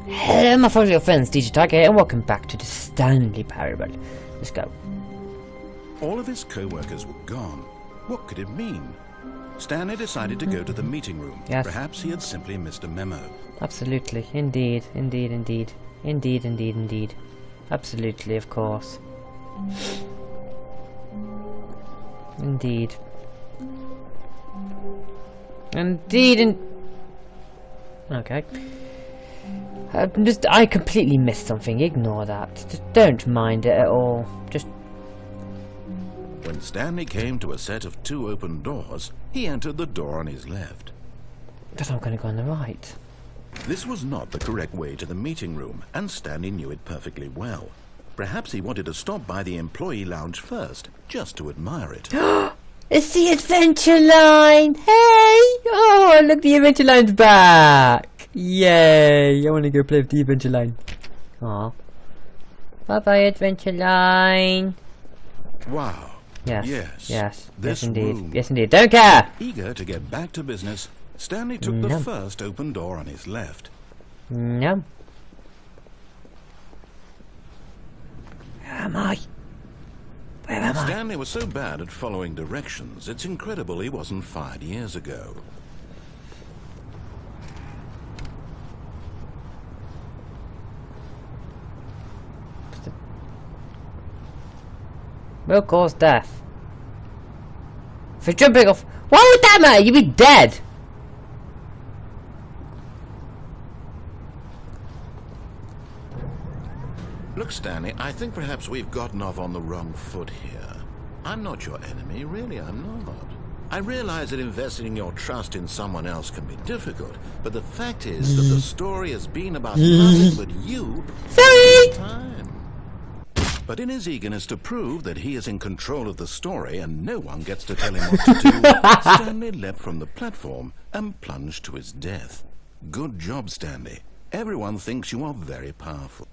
Hello my fellow friends, DJ-Tiger here, and welcome back to the Stanley Parable. Let's go. All of his co-workers were gone. What could it mean? Stanley decided to go to the meeting room. Yes. Perhaps he had simply missed a memo. Absolutely. Indeed. Indeed, indeed. Indeed, indeed, indeed. Absolutely, of course. Indeed. Indeed, okay. I completely missed something. Ignore that. Just don't mind it at all. Just... When Stanley came to a set of 2 open doors, he entered the door on his left. But I'm going to go on the right. This was not the correct way to the meeting room, and Stanley knew it perfectly well. Perhaps he wanted to stop by the employee lounge first, just to admire it. It's the adventure line! Hey! Oh, look, the adventure line's back! Yay! I want to go play with the adventure line. Aw. Bye-bye, adventure line! Wow. Yes. Yes. Yes. This Yes, indeed. room. Yes, indeed. Don't care! Eager to get back to business, Stanley took the first open door on his left. No. Where am I? Where am I? Stanley was so bad at following directions, it's incredible he wasn't fired years ago. Will cause death. For jumping off. Why would that matter? You'd be dead. Look, Stanley, I think perhaps we've gotten off on the wrong foot here. I'm not your enemy, really, I'm not. I realize that investing your trust in someone else can be difficult, but the fact is that the story has been about nothing but you all the time. But in his eagerness to prove that he is in control of the story and no one gets to tell him what to do, Stanley leapt from the platform and plunged to his death. Good job, Stanley. Everyone thinks you are very powerful.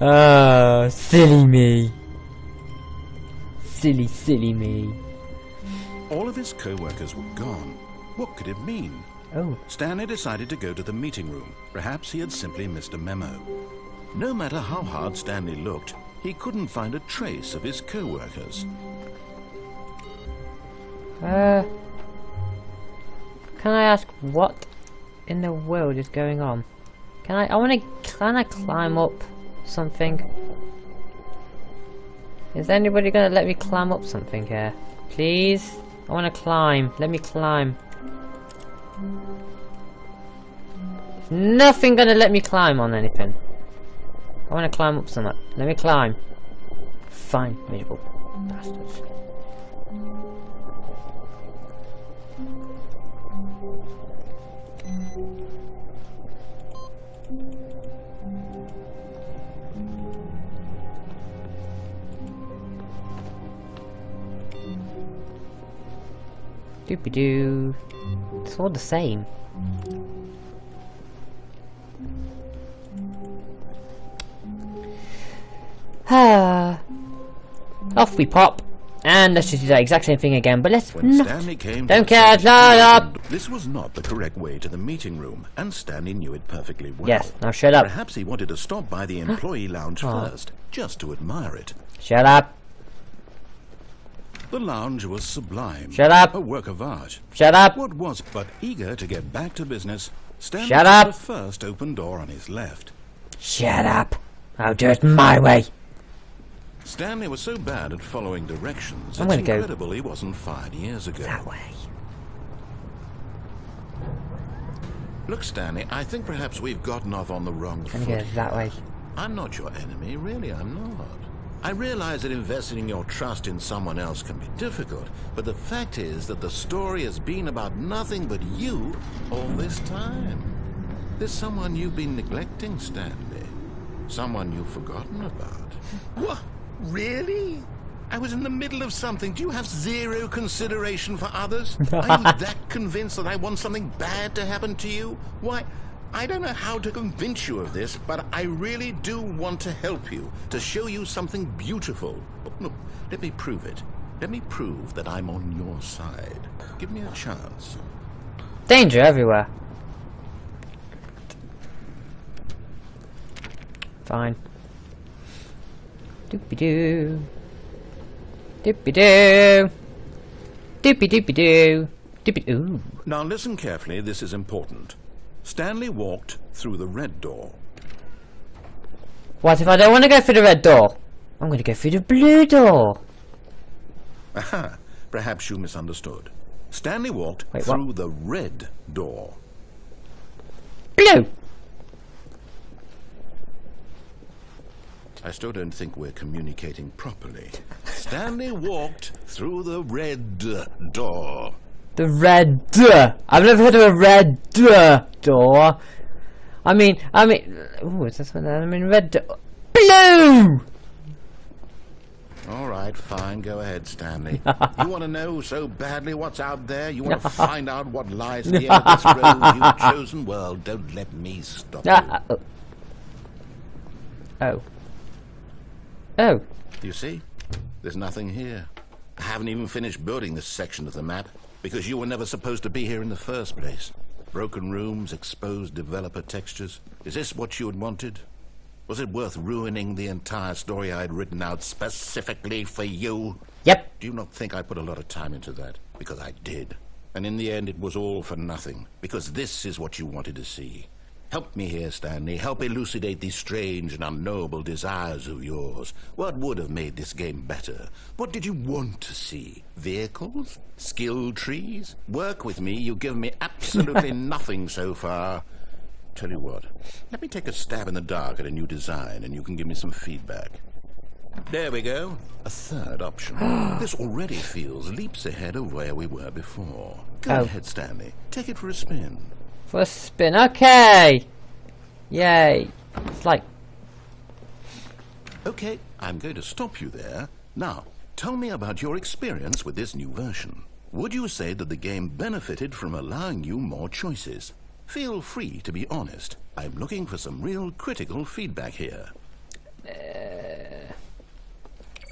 Oh, silly me. Silly, silly me. All of his co-workers were gone. What could it mean? Oh. Stanley decided to go to the meeting room. Perhaps he had simply missed a memo. No matter how hard Stanley looked, he couldn't find a trace of his co-workers. Can I ask what in the world is going on? Can I climb up something? Is anybody gonna let me climb up something here? Please? I wanna climb. Let me climb. There's nothing gonna let me climb on anything. I wanna climb up something. Let me climb. Fine, miserable bastards. Doopy-doo. It's all the same. Off we pop. And let's just do that exact same thing again, but let's When not. Stanley came Don't to care, shut up! This was not the correct way to the meeting room, and Stanley knew it perfectly well. Yes, now shut up. Perhaps he wanted to stop by the employee lounge first, just to admire it. Shut up. The lounge was sublime. Shut up. A work of art. Shut up. What was but eager to get back to business, Stanley Shut took up. the first open door on his left. Shut up. I'll do it my way. Stanley was so bad at following directions, I'm it's gonna go incredible he wasn't fired years ago. that way. Look, Stanley, I think perhaps we've gotten off on the wrong Gonna foot go that here. way. I'm not your enemy, really, I'm not. I realize that investing your trust in someone else can be difficult, but the fact is that the story has been about nothing but you all this time. There's someone you've been neglecting, Stanley. Someone you've forgotten about. What? Really? I was in the middle of something. Do you have zero consideration for others? Are you that convinced that I want something bad to happen to you? Why, I don't know how to convince you of this, but I really do want to help you, to show you something beautiful. Look, let me prove it. Let me prove that I'm on your side. Give me a chance. Danger everywhere. Fine. Doopy-doo. Doopy-doo. Doopy-doopy-doo. Doopy-doo. Now listen carefully, this is important. Stanley walked through the red door. What if I don't want to go through the red door? I'm going to go through the blue door. Aha, perhaps you misunderstood. Stanley walked Wait, through what? the red door. Blue! I still don't think we're communicating properly. Stanley walked through the red door. The red I've never heard of a red door. I mean, ooh, is this one? I mean, red door. Blue! All right, fine, go ahead, Stanley. You want to know so badly what's out there? You want to find out what lies at the end of this road you've chosen? Well, don't let me stop you. Oh. Oh. You see? There's nothing here. I haven't even finished building this section of the map, because you were never supposed to be here in the first place. Broken rooms, exposed developer textures. Is this what you had wanted? Was it worth ruining the entire story I had written out specifically for you? Yep. Do you not think I put a lot of time into that? Because I did. And in the end, it was all for nothing. Because this is what you wanted to see. Help me here, Stanley. Help elucidate these strange and unknowable desires of yours. What would have made this game better? What did you want to see? Vehicles? Skill trees? Work with me. You've given me absolutely nothing so far. Tell you what, let me take a stab in the dark at a new design and you can give me some feedback. There we go. A third option. This already feels leaps ahead of where we were before. Go ahead, Stanley. Take it for a spin. For a spin. Okay. Yay. It's like... Okay, I'm going to stop you there. Now, tell me about your experience with this new version. Would you say that the game benefited from allowing you more choices? Feel free to be honest. I'm looking for some real critical feedback here.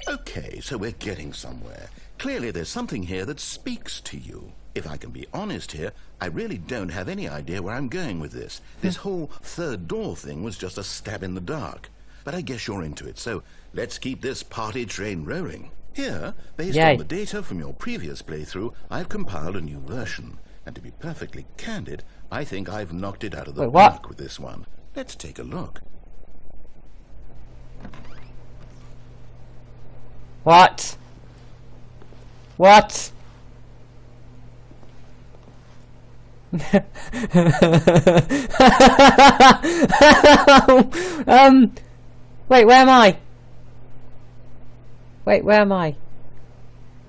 Okay, so we're getting somewhere. Clearly there's something here that speaks to you. If I can be honest here, I really don't have any idea where I'm going with this. This whole third door thing was just a stab in the dark. But I guess you're into it, so let's keep this party train rolling. Here, based on the data from your previous playthrough, I've compiled a new version. And to be perfectly candid, I think I've knocked it out of the park with this one. Let's take a look. What? What? Wait, where am I? Wait, where am I?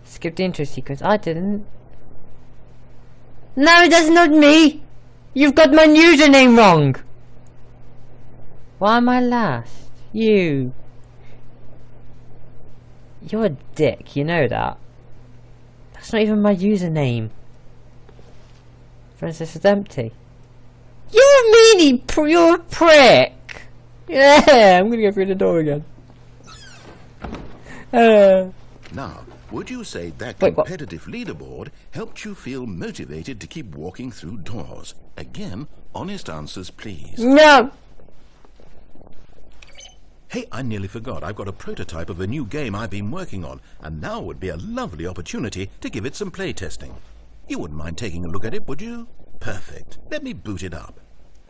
Skip the intro sequence. I didn't. No, that's not me! You've got my username wrong! Why am I last? You. You're a dick, you know that. That's not even my username. Francis is empty. You're meanie, you're a prick! Yeah, I'm gonna go through the door again. Now, would you say that competitive leaderboard helped you feel motivated to keep walking through doors? Again, honest answers, please. No! Hey, I nearly forgot. I've got a prototype of a new game I've been working on, and now would be a lovely opportunity to give it some play testing. You wouldn't mind taking a look at it, would you? Perfect. Let me boot it up.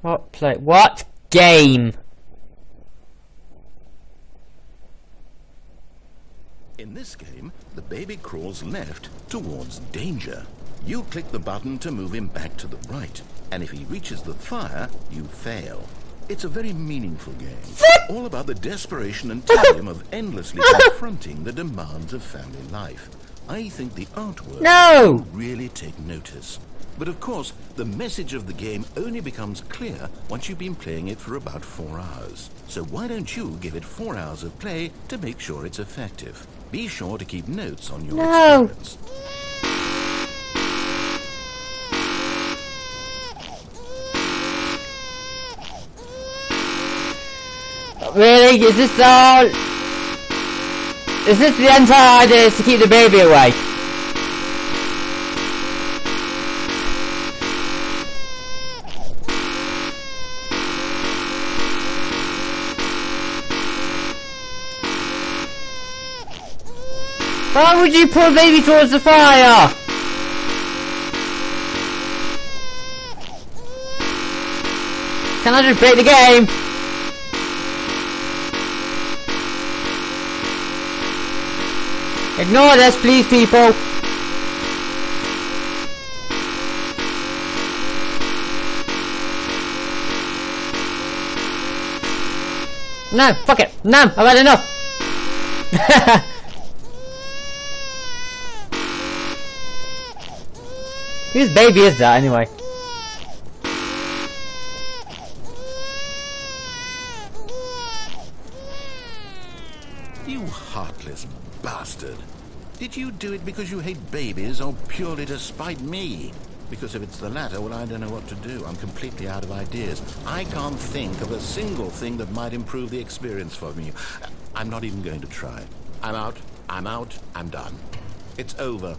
What game? In this game, the baby crawls left towards danger. You click the button to move him back to the right, and if he reaches the fire, you fail. It's a very meaningful game, all about the desperation and tedium of endlessly confronting the demands of family life. I think the artwork will really take notice. But of course, the message of the game only becomes clear once you've been playing it for about 4 hours. So why don't you give it 4 hours of play to make sure it's effective? Be sure to keep notes on your experience. Really? Is this all? Is this the entire idea, is to keep the baby away? Why would you pull baby towards the fire? Can I just break the game? Ignore this, please, people. No, fuck it. No, I've had enough. Whose baby is that, anyway? You heartless bastard. Did you do it because you hate babies or purely to spite me? Because if it's the latter, well, I don't know what to do. I'm completely out of ideas. I can't think of a single thing that might improve the experience for me. I'm not even going to try. I'm out. I'm done. It's over.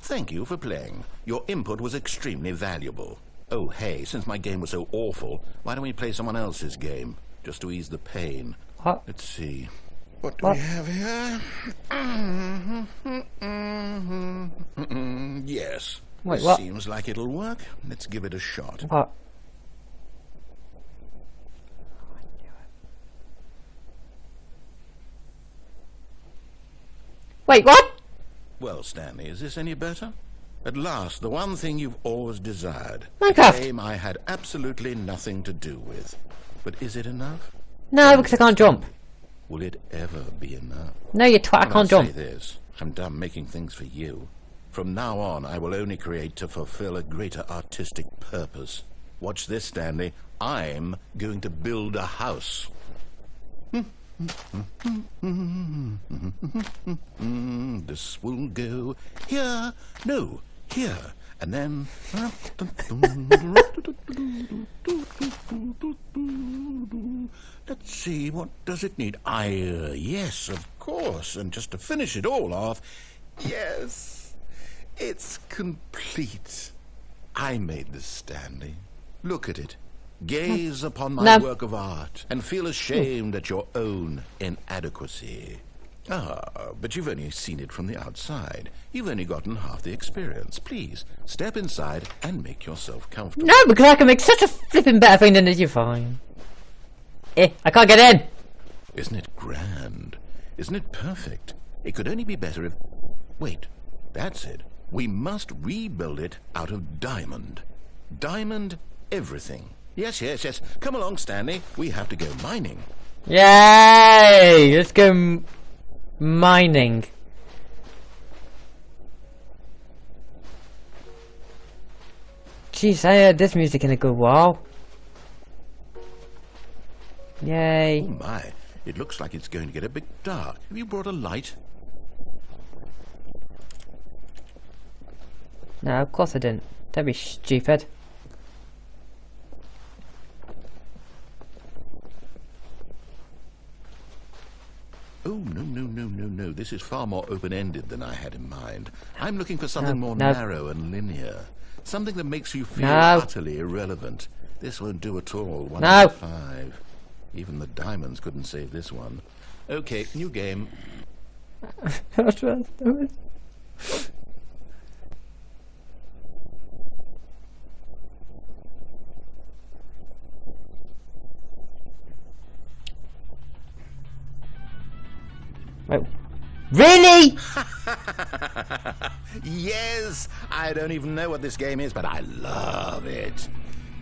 Thank you for playing. Your input was extremely valuable. Oh, hey, since my game was so awful, why don't we play someone else's game? Just to ease the pain. What? Let's see. What do we have here? Yes. Wait, this what? seems like it'll work. Let's give it a shot. What? Wait, what? Well, Stanley, is this any better? At last, the one thing you've always desired. Minecraft. A game I had absolutely nothing to do with. But is it enough? No, because I can't jump. Will it ever be enough? No, you twat, I can't I'll jump. say this. I'm done making things for you. From now on, I will only create to fulfill a greater artistic purpose. Watch this, Stanley. I'm going to build a house. This will go here. No, here. And then... Let's see, what does it need? Yes, of course. And just to finish it all off... Yes, it's complete. I made this, Stanley. Look at it. Gaze upon my work of art and feel ashamed at your own inadequacy. Ah, but you've only seen it from the outside. You've only gotten half the experience. Please, step inside and make yourself comfortable. No, because I can make such a flipping better thing than this. You're fine. I can't get in. Isn't it grand? Isn't it perfect? It could only be better if... Wait, that's it. We must rebuild it out of diamond. Diamond everything. Yes. Come along, Stanley. We have to go mining. Yay! Let's go mining. Jeez, I heard this music in a good while. Yay. Oh my, it looks like it's going to get a bit dark. Have you brought a light? No, of course I didn't. Don't be stupid. Oh, no. This is far more open-ended than I had in mind. I'm looking for something more narrow and linear. Something that makes you feel utterly irrelevant. This won't do at all. 1 out of 5. Even the diamonds couldn't save this one. Okay, new game. Wait. Really? Yes! I don't even know what this game is, but I love it.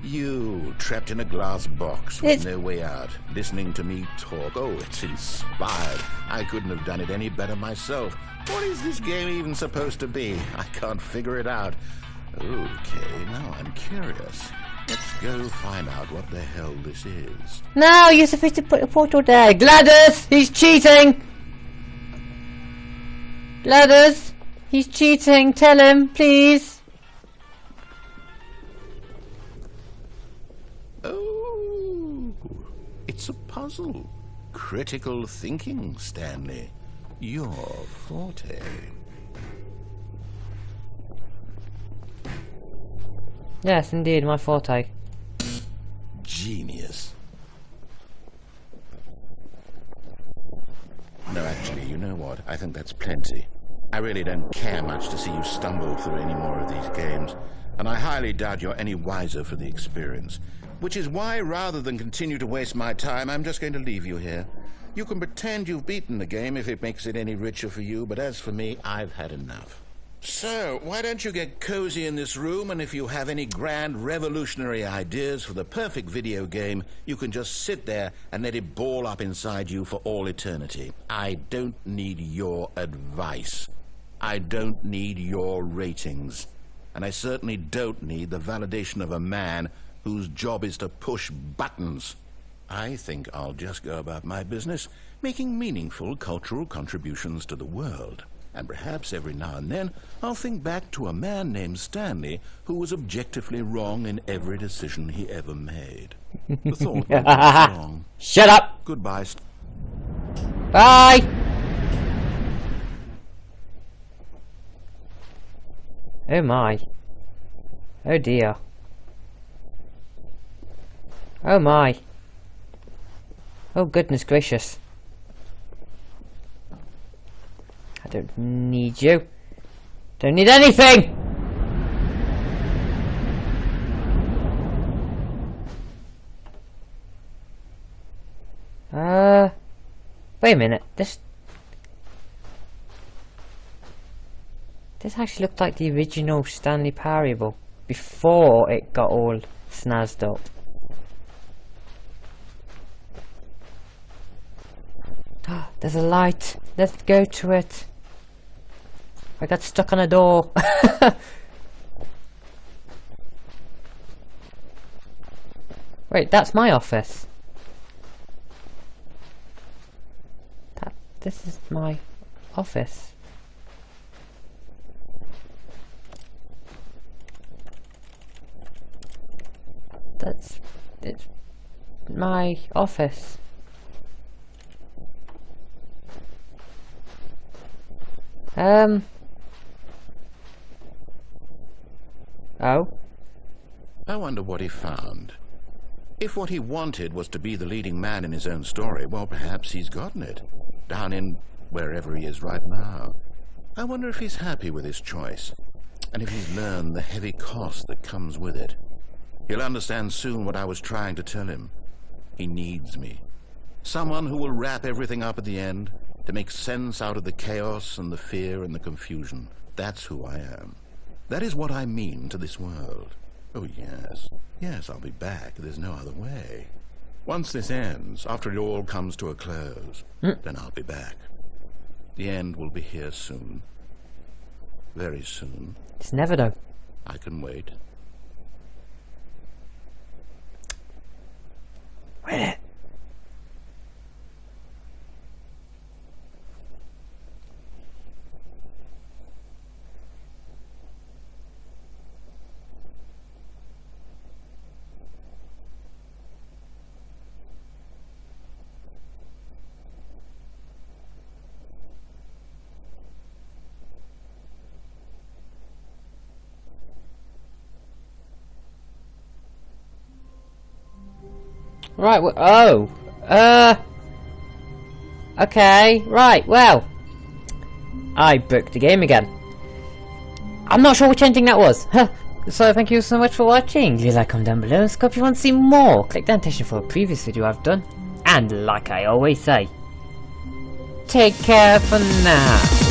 You, trapped in a glass box with no way out, listening to me talk. Oh, it's inspired. I couldn't have done it any better myself. What is this game even supposed to be? I can't figure it out. Okay, now I'm curious. Let's go find out what the hell this is. No, you're supposed to put a portal there. Gladys, he's cheating. Gladys, he's cheating. Tell him, please. Oh, it's a puzzle. Critical thinking, Stanley. Your forte. Yes, indeed, my forte. Genius. No, actually, you know what? I think that's plenty. I really don't care much to see you stumble through any more of these games, and I highly doubt you're any wiser for the experience. Which is why, rather than continue to waste my time, I'm just going to leave you here. You can pretend you've beaten the game if it makes it any richer for you, but as for me, I've had enough. So, why don't you get cozy in this room, and if you have any grand revolutionary ideas for the perfect video game, you can just sit there and let it ball up inside you for all eternity. I don't need your advice. I don't need your ratings. And I certainly don't need the validation of a man whose job is to push buttons. I think I'll just go about my business, making meaningful cultural contributions to the world. And perhaps every now and then, I'll think back to a man named Stanley who was objectively wrong in every decision he ever made. The thought won't last long. Shut up! Goodbye. Bye! Oh my. Oh dear. Oh my. Oh goodness gracious. I don't need you. Don't need anything! Wait a minute. This actually looked like the original Stanley Parable before it got all snazzed up. There's a light. Let's go to it. I got stuck on a door. Wait, that's my office. This is my office. It's my office. Oh? I wonder what he found. If what he wanted was to be the leading man in his own story, well, perhaps he's gotten it. Down in wherever he is right now. I wonder if he's happy with his choice, and if he's learned the heavy cost that comes with it. He'll understand soon what I was trying to tell him. He needs me. Someone who will wrap everything up at the end, to make sense out of the chaos and the fear and the confusion. That's who I am. That is what I mean to this world. Oh, yes. Yes, I'll be back. There's no other way. Once this ends, after it all comes to a close, then I'll be back. The end will be here soon. Very soon. It's never though. I can wait. Wait. Right, okay, right, well, I broke the game again. I'm not sure which ending that was. So thank you so much for watching. Leave a like, comment down below, and if you want to see more, click the annotation for a previous video I've done. And like I always say, take care for now.